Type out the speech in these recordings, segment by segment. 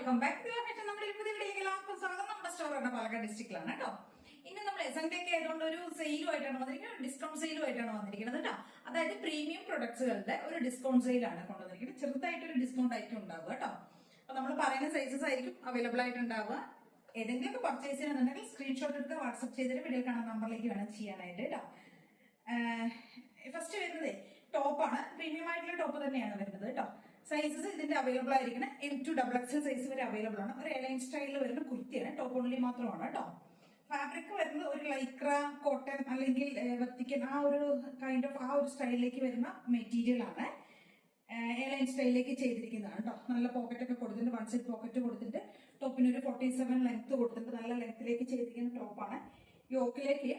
Welcome back. നമ്മുടെ ഒരു പുതിയ വീഡിയോയിലേക്ക് എല്ലാവർക്കും സ്വാഗതം. നമ്മുടെ സ്റ്റോർ ആണ് പാലക്കാട് ഡിസ്ട്രിക്റ്റിലാണ് കേട്ടോ. ഇന്ന് നമ്മൾ എസന്റെ ഒക്കെ ആയതുകൊണ്ട് ഒരു സെയിലുമായിട്ടാണ് വന്നിരിക്കുന്നത്, ഡിസ്കൗണ്ട് സെയിലുമായിട്ടാണ് വന്നിരിക്കുന്നത് കേട്ടോ. അതായത് പ്രീമിയം പ്രൊഡക്ട്സുകളുടെ ഒരു ഡിസ്കൗണ്ട് സെയിലാണ് കൊണ്ടുവന്നിരിക്കുന്നത്. ചെറുതായിട്ടൊരു ഡിസ്കൗണ്ട് ആയിട്ട് ഉണ്ടാവുക കേട്ടോ. അപ്പൊ നമ്മൾ പറയുന്ന സൈസസ് ആയിരിക്കും അവൈലബിൾ ആയിട്ടുണ്ടാവുക. ഏതെങ്കിലും പർച്ചേസ് ചെയ്യണമെന്നുണ്ടെങ്കിൽ സ്ക്രീൻഷോട്ട് എടുത്ത് വാട്സ്ആപ്പ് ചെയ്തിട്ട് വീഡിയോ കാണുന്ന നമ്പറിലേക്ക് വേണം ചെയ്യാനായിട്ട് കേട്ടോ. ഫസ്റ്റ് വരുന്നത് ടോപ്പാണ്. പ്രീമിയം ആയിട്ടുള്ള ടോപ്പ് തന്നെയാണ് വരുന്നത് കേട്ടോ. സൈസസ് ഇതിന്റെ അവൈലബിൾ ആയിരിക്കണം. M2XXL സൈസ് വരെ അവൈലബിൾ ആണ്. ഒരു എലൈൻ സ്റ്റൈലിൽ വരുന്ന കുർത്തിയാണ്. ടോപ്പ് ഓൺലി മാത്രമാണ് കേട്ടോ. ഫാബ്രിക് വരുന്നത് ഒരു ലൈക്ര കോട്ടൺ അല്ലെങ്കിൽ വത്തിക്കൻ ആ ഒരു കൈൻഡ് ഓഫ് ആ ഒരു സ്റ്റൈലിലേക്ക് വരുന്ന മെറ്റീരിയൽ ആണ്. എയർലൈൻ സ്റ്റൈലിലേക്ക് ചെയ്തിരിക്കുന്നതാണ് കേട്ടോ. നല്ല പോക്കറ്റ് ഒക്കെ കൊടുത്തിട്ട്, വൺ സൈഡ് പോക്കറ്റ് കൊടുത്തിട്ട്, ടോപ്പിന് ഒരു 47 ലെങ്ത് കൊടുത്തിട്ട് നല്ല ലെങ്ത്തിലേക്ക് ചെയ്തിരിക്കുന്ന ടോപ്പാണ്. യോക്കിലേക്ക്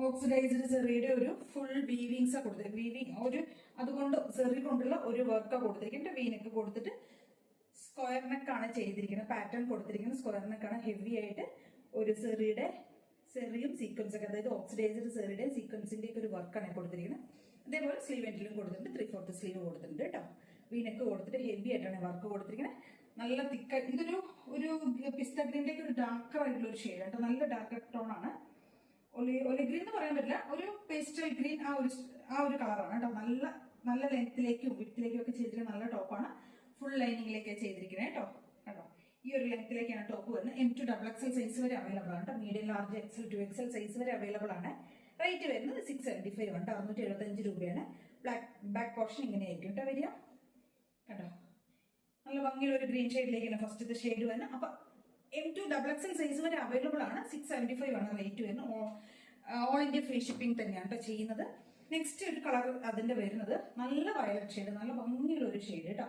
ഓക്സിഡൈസ്ഡ് സെറിയുടെ ഒരു ഫുൾ വീവിങ്സ് കൊടുത്തിരിക്കും. വീവിങ് ഒരു അതുകൊണ്ട് സെറി കൊണ്ടുള്ള ഒരു വർക്ക് കൊടുത്തിരിക്കുന്നത്. വീനൊക്കെ കൊടുത്തിട്ട് സ്ക്വയർ നെക്കാണ് ചെയ്തിരിക്കുന്നത്. പാറ്റേൺ കൊടുത്തിരിക്കുന്നത് സ്ക്വയർ നെക്കാണ്. ഹെവി ആയിട്ട് ഒരു സെറിയും സീക്വൻസ് ഒക്കെ, അതായത് ഓക്സിഡൈസ്ഡ് സെറിയുടെ സീക്വൻസിന്റെ ഒക്കെ ഒരു വർക്കാണ് കൊടുത്തിരിക്കുന്നത്. അതേപോലെ സ്ലീവ് എൻഡിലും കൊടുത്തിട്ടുണ്ട്, 3/4 സ്ലീവ് കൊടുത്തിട്ടുണ്ട് കേട്ടോ. വീനൊക്കെ കൊടുത്തിട്ട് ഹെവി ആയിട്ടാണ് വർക്ക് കൊടുത്തിരിക്കുന്നത്. നല്ല തിക്ക, ഇതൊരു പിസ്ത ഗ്രീനിലേക്ക് ഒരു ഡാർക്കർ ആയിട്ടുള്ള ഒരു ഷെയ്ഡ് കേട്ടോ. നല്ല ഡാർക്ക് ടോൺ ആണ്. ഒലി ഗ്രീൻ എന്ന് പറയാൻ പറ്റില്ല, ഒരു പേസ്റ്റൽ ഗ്രീൻ ആ ഒരു കളറാണ് കേട്ടോ. നല്ല ലെങ്ത്തിലേക്കും വിഡ്ത്തിലേക്കും ഒക്കെ ചെയ്തിരിക്കുന്ന നല്ല ടോപ്പാണ്. ഫുൾ ലൈനിങ്ങിലേക്ക് ചെയ്തിരിക്കുന്നത് കേട്ടോ. കേട്ടോ, ഈ ഒരു ലെങ്ത്തിലേക്കാണ് ടോപ്പ് വരുന്നത്. M2XXL സൈസ് വരെ അവൈലബിൾ ആണ് കേട്ടോ. Medium, large, XL, 2XL size വരെ അവൈലബിൾ ആണ്. റേറ്റ് വരുന്നത് 675 ആണ്, 675 രൂപയാണ്. ബാക്ക് പോർഷൻ ഇങ്ങനെയായിരിക്കും കേട്ടോ വരിക. കേട്ടോ, നല്ല ഭംഗിയുള്ള ഒരു ഗ്രീൻ ഷെയ്ഡിലേക്കാണ് ഫസ്റ്റത്തെ ഷെയ്ഡ് വരുന്നത്. അപ്പൊ M2XXL സൈസ് വരെ അവൈലബിൾ ആണ്. 675 ആണ് റേറ്റ് വരുന്നത്. ഓൾ ഇന്ത്യ ഫ്രീ ഷിപ്പിംഗ് തന്നെയാണ് കേട്ടോ ചെയ്യുന്നത്. നെക്സ്റ്റ് ഒരു കളർ അതിന്റെ വരുന്നത് നല്ല വയലറ്റ് ഷെയ്ഡ്, നല്ല ഭംഗിയുള്ള ഒരു ഷെയ്ഡ് കേട്ടോ.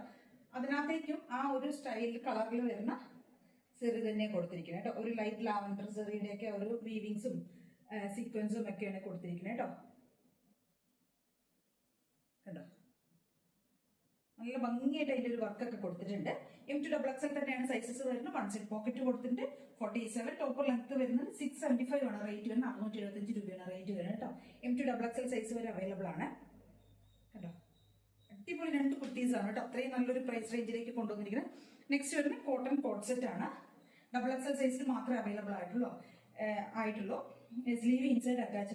അതിനകത്തേക്കും ആ ഒരു സ്റ്റൈൽ കളറിൽ വരുന്ന സെറി തന്നെ കൊടുത്തിരിക്കുന്നത് കേട്ടോ. ഒരു ലൈറ്റ് ലാവൻഡർ സെറിയുടെ ഒക്കെ ഒരു വീവിങ്സും സീക്വൻസും ഒക്കെയാണ് കൊടുത്തിരിക്കുന്നത് കേട്ടോ. കണ്ടോ, നല്ല ഭംഗിയായിട്ട് അതിന്റെ ഒരു വർക്കൊക്കെ കൊടുത്തിട്ടുണ്ട്. M2XXL തന്നെയാണ് സൈസസ് വരുന്നത്. വൺ സൈഡ് പോക്കറ്റ് കൊടുത്തിട്ടുണ്ട്. 47 ടോപ്പ് ലെങ്ത് വരുന്നത്. 675 ആണ് റേറ്റ് വരുന്നത്. 675 രൂപയാണ് റേറ്റ് വരുന്നത് കേട്ടോ. M2XXL സൈസ് വരെ അവൈലബിൾ ആണ് കേട്ടോ. അടിപൊളി രണ്ട് കുർത്തീസ് ആണ് കേട്ടോ. അത്രയും നല്ലൊരു പ്രൈസ് റേഞ്ചിലേക്ക് കൊണ്ടുവന്നിരിക്കുന്നത്. നെക്സ്റ്റ് വരുന്നത് കോട്ടൺ കോട്ട് സെറ്റ് ആണ്. XXL സൈസിൽ മാത്രമേ അവൈലബിൾ ആയിട്ടുള്ളൂ. സ്ലീവ് ഇൻസൈഡ് അറ്റാച്ച്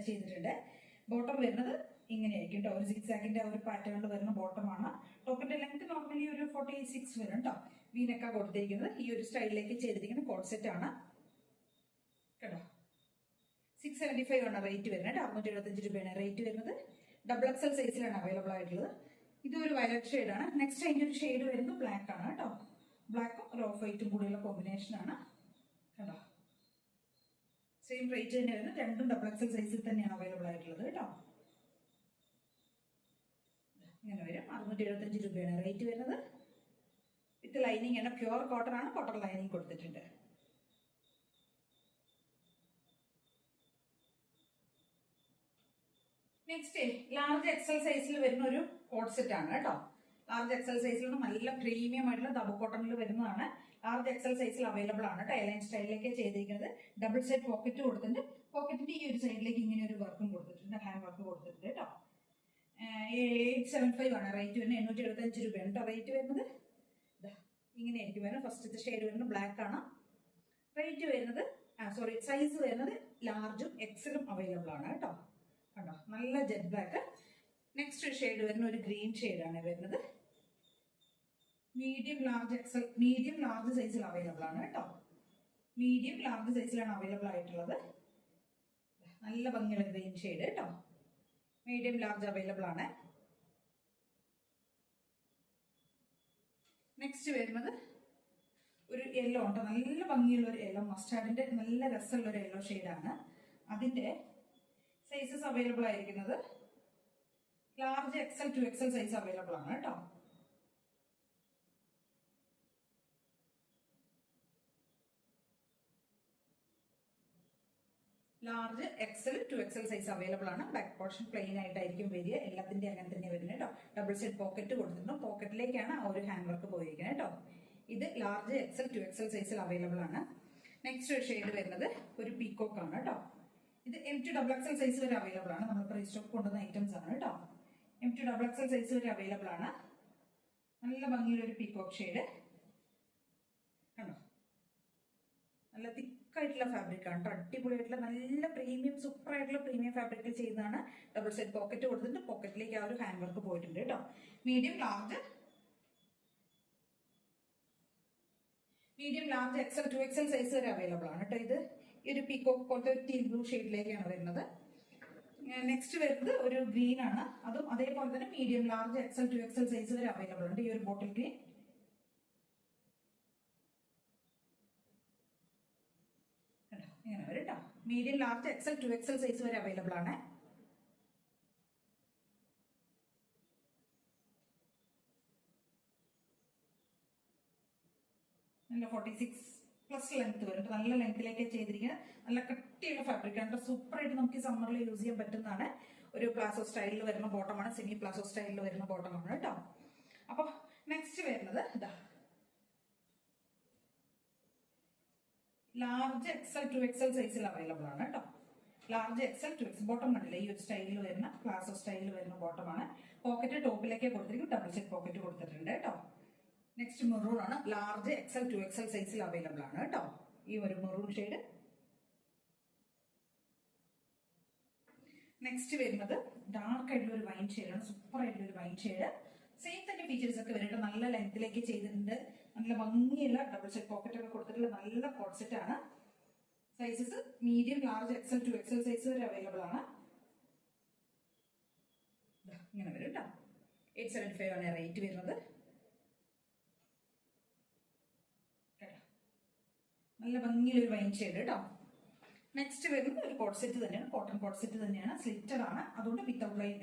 ചെയ്തിട്ടുണ്ട്. ബോട്ടം വരുന്നത് ഇങ്ങനെയായിരിക്കും കേട്ടോ. ഒരു സിക്സാക്കിന്റെ ഒരു പാറ്റേണിൽ വരുന്ന ബോട്ടമാണ്. ടോപ്പിന്റെ ലെങ്ത് നോർമലി ഒരു 46 വരും കേട്ടോ. വീനൊക്കെ കൊടുത്തിരിക്കുന്നത് ഈ ഒരു സ്റ്റൈലിലേക്ക് ചെയ്തിരിക്കുന്ന കോട്ട് സെറ്റ് ആണ് കേട്ടോ. 675 ആണ് റേറ്റ് വരുന്നത്. 675 രൂപയാണ് റേറ്റ് വരുന്നത്. XXL സൈസിലാണ് അവൈലബിൾ ആയിട്ടുള്ളത്. ഇതൊരു വയലറ്റ് ഷെയ്ഡ് ആണ്. നെക്സ്റ്റ് അതിന്റെ ഒരു ഷെയ്ഡ് വരുന്നത് ബ്ലാക്ക് ആണ് കേട്ടോ. ബ്ലാക്കും ഒരു ഓഫ് വൈറ്റും കൂടിയുള്ള കോമ്പിനേഷൻ ആണ് കേട്ടോ. സെയിം റേറ്റ് തന്നെ വരുന്നത്. രണ്ടും XXL സൈസിൽ തന്നെയാണ് അവൈലബിൾ ആയിട്ടുള്ളത് കേട്ടോ. ഇങ്ങനെ വരും. 675 രൂപയാണ് റേറ്റ് വരുന്നത്. വിത്ത് ലൈനിങ് ആണ്. പ്യുവർ കോട്ടൺ ആണ്. കോട്ടൺ ലൈനിങ് കൊടുത്തിട്ടുണ്ട്. നെക്സ്റ്റ് ലാർജ് XL സൈസിൽ വരുന്ന ഒരു കോട്ട് സെറ്റ് ആണ് കേട്ടോ. ലാർജ് XL സൈസിൽ നല്ല പ്രീമിയം ആയിട്ടുള്ള ഡബിൾ കോട്ടണിൽ വരുന്നതാണ്. ലാർജ് XL സൈസിൽ അവൈലബിൾ ആണ് കേട്ടോ. എലൈൻ സ്റ്റൈലിലേക്ക് ചെയ്തിരിക്കുന്നത്. ഡബിൾ സൈഡ് പോക്കറ്റ് കൊടുത്തിട്ടുണ്ട്. പോക്കറ്റിന്റെ ഈ ഒരു സൈഡിലേക്ക് ഇങ്ങനെ ഒരു വർക്കും കൊടുത്തിട്ടുണ്ട്. ഹാൻഡ് വർക്ക് കൊടുത്തിട്ടുണ്ട് കേട്ടോ. 875 ആണ് റേറ്റ് വരുന്നത്. 875 രൂപയാണ് കേട്ടോ റേറ്റ് വരുന്നത്. ഇങ്ങനെയായിരിക്കും വരുന്നത്. ഫസ്റ്റത്തെ ഷെയ്ഡ് വരുന്നത് ബ്ലാക്ക് ആണ്. റേറ്റ് വരുന്നത് സൈസ് വരുന്നത് ലാർജും XLും അവൈലബിൾ ആണ് കേട്ടോ. കണ്ടോ, നല്ല ജെറ്റ് ബ്ലാക്ക്. നെക്സ്റ്റ് ഷെയ്ഡ് വരുന്ന ഒരു ഗ്രീൻ ഷെയ്ഡാണ് വരുന്നത്. മീഡിയം ലാർജ് സൈസിൽ അവൈലബിൾ ആണ് കേട്ടോ. മീഡിയം ലാർജ് സൈസിലാണ് അവൈലബിൾ ആയിട്ടുള്ളത്. നല്ല ഭംഗിയുള്ള ഗ്രീൻ ഷെയ്ഡ് കേട്ടോ. മീഡിയം ലാർജ് അവൈലബിൾ ആണ്. നെക്സ്റ്റ് വരുന്നത് ഒരു യെല്ലോ ഉണ്ട്. നല്ല ഭംഗിയുള്ള ഒരു യെല്ലോ, മസ്റ്റാർഡിന്റെ നല്ല രസമുള്ള ഒരു യെല്ലോ ഷെയ്ഡാണ്. അതിന്റെ സൈസസ് അവൈലബിൾ ആയിരിക്കുന്നത് large XL, 2XL size available ആണ് കേട്ടോ. Large XL, 2XL size available ആണ്. ബാക്ക് പോർഷൻ പ്ലെയിൻ ആയിട്ടായിരിക്കും വരിക. എല്ലാത്തിന്റെ അങ്ങനെ തന്നെ വരുന്നത് കേട്ടോ. ഡബിൾ സൈഡ് പോക്കറ്റ് കൊടുത്തിട്ടുണ്ട്. പോക്കറ്റിലേക്കാണ് ആ ഒരു ഹാൻഡ് വർക്ക് പോയിരിക്കുന്നത് കേട്ടോ. ഇത് ലാർജ് XL, 2XL സൈസിൽ അവൈലബിൾ ആണ്. നെക്സ്റ്റ് ഷെയ്ഡ് വരുന്നത് ഒരു പീകോക്ക് ആണ് കേട്ടോ. ഇത് M2XXL സൈസ് വരെ അവൈലബിൾ ആണ്. നമ്മൾ റീസ്റ്റോക്ക് കൊണ്ടുവന്ന ഐറ്റംസ് ആണ് കേട്ടോ. M2XXL സൈസ് വരെ അവൈലബിൾ ആണ്. നല്ല ഭംഗിയുള്ള ഒരു പീകോക്ക് ഷെയ്ഡ്. കണ്ടോ, നല്ല തിക്കായിട്ടുള്ള ഫാബ്രിക് ആണ് കേട്ടോ, അടിപൊളിയായിട്ടുള്ള നല്ല പ്രീമിയം സൂപ്പർ ആയിട്ടുള്ള പ്രീമിയം ഫാബ്രിക്കിൽ ചെയ്യുന്നതാണ്. ഡബിൾ സൈഡ് പോക്കറ്റ് കൊടുത്തിട്ട് പോക്കറ്റിലേക്ക് ആ ഒരു ഹാൻഡ് വർക്ക് പോയിട്ടുണ്ട് കേട്ടോ. Medium large XL 2XL size വരെ അവൈലബിൾ ആണ് കേട്ടോ. ഇത് ഈ ഒരു പീകോക്ക് പോലത്തെ ഒരു ടീൽ ബ്ലൂ ഷെയ്ഡിലേക്കാണ് വരുന്നത്. നെക്സ്റ്റ് വരുന്നത് ഒരു ഗ്രീൻ ആണ്, അതും അതേപോലെ തന്നെ medium large XL 2XL size വരെ അവൈലബിൾ ഉണ്ട്. ഈ ഒരു ബോട്ടിൽ ഗ്രീൻ ഇങ്ങനെ വരും കേട്ടോ. Medium large XL 2XL size വരെ അവൈലബിൾ ആണ്. നല്ല 46+ ലെങ്ത് വരും, നല്ല ലെങ്ത്തിലേക്ക് ചെയ്തിരിക്കുന്നത്. നല്ല കട്ടിയുള്ള ഫാബ്രിക് ആണ്, സൂപ്പർ ആയിട്ട് നമുക്ക് ഈ സമ്മറിൽ യൂസ് ചെയ്യാൻ പറ്റുന്നതാണ്. ഒരു പ്ലാസോ സ്റ്റൈലിൽ വരുന്ന ബോട്ടമാണ്, സെമി പ്ലാസോ സ്റ്റൈലിൽ വരുന്ന ബോട്ടമാണ് കേട്ടോ. അപ്പൊ നെക്സ്റ്റ് വരുന്നത് ഇതാ ലാർജ് എക്സൽ 2XL സൈസിൽ അവൈലബിൾ ആണ് കേട്ടോ. ലാർജ് എക്സൽ 2XL ബോട്ടം കണ്ടില്ല, ഈ ഒരു സ്റ്റൈലിൽ വരുന്ന പ്ലാസോ സ്റ്റൈലിൽ വരുന്ന ബോട്ടമാണ്. പോക്കറ്റ് ടോപ്പിലേക്ക് കൊടുത്തിരിക്കും, ഡബിൾ സെറ്റ് പോക്കറ്റ് കൊടുത്തിട്ടുണ്ട് കേട്ടോ. നെക്സ്റ്റ് മെറൂൺ ആണ്, ലാർജ് എക്സൽ 2XL സൈസിൽ അവൈലബിൾ ആണ് കേട്ടോ. ഈ ഒരു മെറൂൺ ഷെയ്ഡ്. നെക്സ്റ്റ് വരുന്നത് ഡാർക്ക് ആയിട്ടുള്ള ഒരു വൈൻ ഷെയ്ഡാണ്, സൂപ്പർ ആയിട്ടുള്ള ഒരു വൈൻ ഷെയ്ഡ്. സെയിം തന്നെ ഫീച്ചേഴ്സ് ഒക്കെ വരുന്നുണ്ട്, നല്ല ലെങ്ത്തിലേക്ക് ചെയ്തിട്ടുണ്ട്, നല്ല ഭംഗിയുള്ള ഡബിൾ സെറ്റ് പോക്കറ്റ് ഒക്കെ കൊടുത്തിട്ടുള്ള നല്ല കോഡ് സെറ്റ് ആണ്. Sizes medium large XL 2XL size വരെ അവൈലബിൾ ആണ്. ഇങ്ങനെ വരും കേട്ടോ. 875 ആണ് റേറ്റ് വരുന്നത്. നല്ല ഭംഗിയുള്ള ഒരു വൈൻ ഷെയ്ഡ് കേട്ടോ. നെക്സ്റ്റ് വരുന്നത് ഒരു കോഡ് സെറ്റ് തന്നെയാണ്, കോട്ടൺ കോഡ് സെറ്റ് തന്നെയാണ്, സ്ലിറ്റഡ് ആണ്, അതുകൊണ്ട്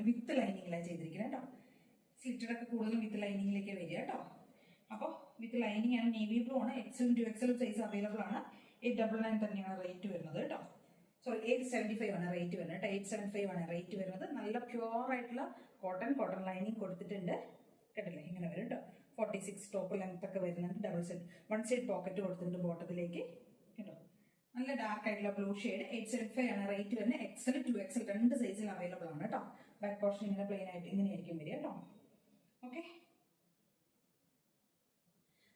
വിത്ത് ലൈനിങ്ങിലാണ് ചെയ്തിരിക്കുന്നത് കേട്ടോ. സ്ലിറ്റഡ് ഒക്കെ കൂടുതലും വിത്ത് ലൈനിങ്ങിലേക്ക് വരിക കേട്ടോ. അപ്പോൾ വിത്ത് ലൈനിങ് ആണ്, നേവി ബ്ലൂ ആണ്, എക്സലും 2XL സൈസ് അവൈലബിൾ ആണ്. 899 തന്നെയാണ് റേറ്റ് വരുന്നത് കേട്ടോ. സോറി 875 ആണ് റേറ്റ് വരുന്നത് കേട്ടോ. 875 ആണ് റേറ്റ് വരുന്നത്. നല്ല പ്യുവർ ആയിട്ടുള്ള കോട്ടൺ ലൈനിങ് കൊടുത്തിട്ടുണ്ട് കേട്ടില്ലേ, ഇങ്ങനെ വരും കേട്ടോ. 46 ടോപ്പ് ലെങ്ത് ഒക്കെ വരുന്നുണ്ട്. ഡബിൾ സെറ്റ് 1 സൈഡ് പോക്കറ്റ് കൊടുത്തിട്ടുണ്ട് ബോട്ടത്തിലേക്ക് കേട്ടോ. നല്ല ഡാർക്ക് ആയിട്ടുള്ള ബ്ലൂ ഷെയ്ഡ്. 875 ആണ് റേറ്റ് വരുന്നത്. എക്സൽ 2XL രണ്ട് സൈസിൽ അവൈലബിൾ ആണ് കേട്ടോ. ബാക്ക് പോർഷൻ ഇങ്ങനെ പ്ലെയിൻ ആയിട്ട് ഇങ്ങനെയായിരിക്കും വരിക കേട്ടോ. ഓക്കെ,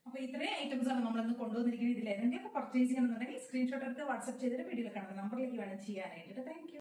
അപ്പൊ ഇത്രയും ഐറ്റംസ് ആണ് നമ്മളിന്ന് കൊണ്ടുവന്നിരിക്കുന്നത്. ഇതിൽ ഏതെങ്കിലും പർച്ചേസ് ചെയ്യണമെന്നുണ്ടെങ്കിൽ സ്ക്രീൻഷോട്ട് എടുത്ത് വാട്സ്ആപ്പ് ചെയ്തിട്ട് വീഡിയോയിൽ കാണുന്ന നമ്പറിലേക്ക് വേണം ചെയ്യാനായിട്ട്. Thank you.